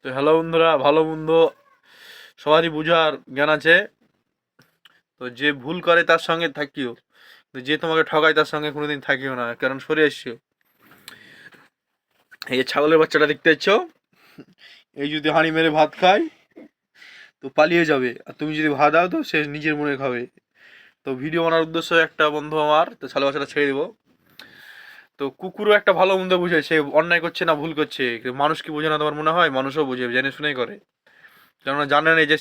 তো হ্যালো বন্ধুরা, ভালো মন্দ সবারই বোঝার জ্ঞান আছে। তো যে ভুল করে তার সঙ্গে থাকিও, তো যে তোমাকে ঠকায় তার সঙ্গে কোনোদিন থাকিও না, কারণ সরে এসছো। এই যে ছাগলের বাচ্চাটা দেখতে পাচ্ছ, এই যদি হাঁড়ি মেরে ভাত খায় তো পালিয়ে যাবে, আর তুমি যদি ভাত দাও তো সে নিজের মনে খাবে। তো ভিডিও বানার উদ্দেশ্য একটা বন্ধু আমার, তো ছাগলের বাচ্চাটা ছেড়ে দেবো। তো কুকুরও একটা ভালো মন্দ বুঝে, সে অন্যায় করছে না ভুল করছে, কিন্তু মানুষ কি বোঝে না তোমার মনে হয়? মানুষও বুঝে, জেনে শুনেই করে। কেননা জানে না যে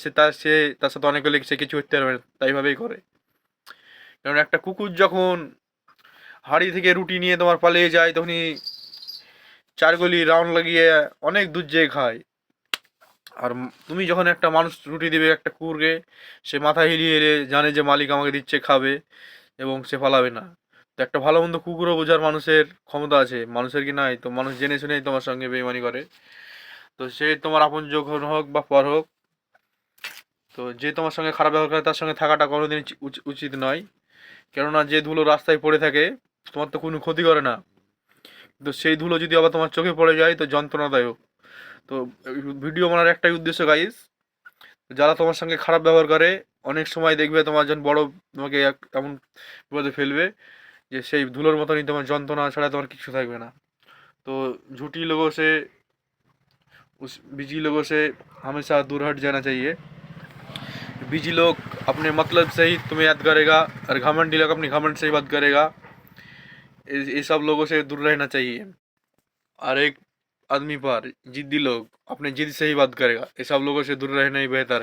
তার সাথে অনেক হলে সে কিছু করতে পারবে না, তাই ভাবেই করে। কারণ একটা কুকুর যখন হাঁড়ি থেকে রুটি নিয়ে তোমার পালিয়ে যায়, তখনই চার গলি রাউন্ড লাগিয়ে অনেক দূর যেয়ে খায়। আর তুমি যখন একটা মানুষ রুটি দিবে একটা কুকুরকে, সে মাথা হিলিয়ে হিলিয়ে জানে যে মালিক আমাকে দিচ্ছে, খাবে এবং সে পালাবে না। তো একটা ভালো মন্দ কুকুরও বোঝার মানুষের ক্ষমতা আছে, মানুষের কি নাই? তো মানুষ জেনে শুনেই তোমার সঙ্গে বেইমানি করে। তো সে তোমার আপন যখন হোক বা পর হোক, তো যে তোমার সঙ্গে খারাপ ব্যবহার করে তার সঙ্গে থাকাটা কোনোদিন উচিত নয়। কেননা যে ধুলো রাস্তায় পড়ে থাকে তোমার তো কোনো ক্ষতি করে না, তো সেই ধুলো যদি আবার তোমার চোখে পড়ে যায় তো যন্ত্রণাদায়ক। তো ভিডিও বানার একটাই উদ্দেশ্য গাইস, যারা তোমার সঙ্গে খারাপ ব্যবহার করে অনেক সময় দেখবে তোমার যখন বড় তোমাকে এমন বিপদে ফেলবে যে সেই ধুলোর মতনই তোমার যন্ত্রণা ছাড়া তোমার কিছু থাকবে না। तो झूठी लोगों से, उस बिजी लोगों से हमेशा दूर हट जाना चाहिए। बिजी लोग अपने मतलब से ही तुम्हें याद करेगा, और घमंडी लोग अपनी घमंड से ही बात करेगा। ये सब लोगों से दूर रहना चाहिए। और एक आदमी पर जिद्दी लोग अपने जिद से ही बात करेगा, ये सब लोगों से दूर रहना ही बेहतर है।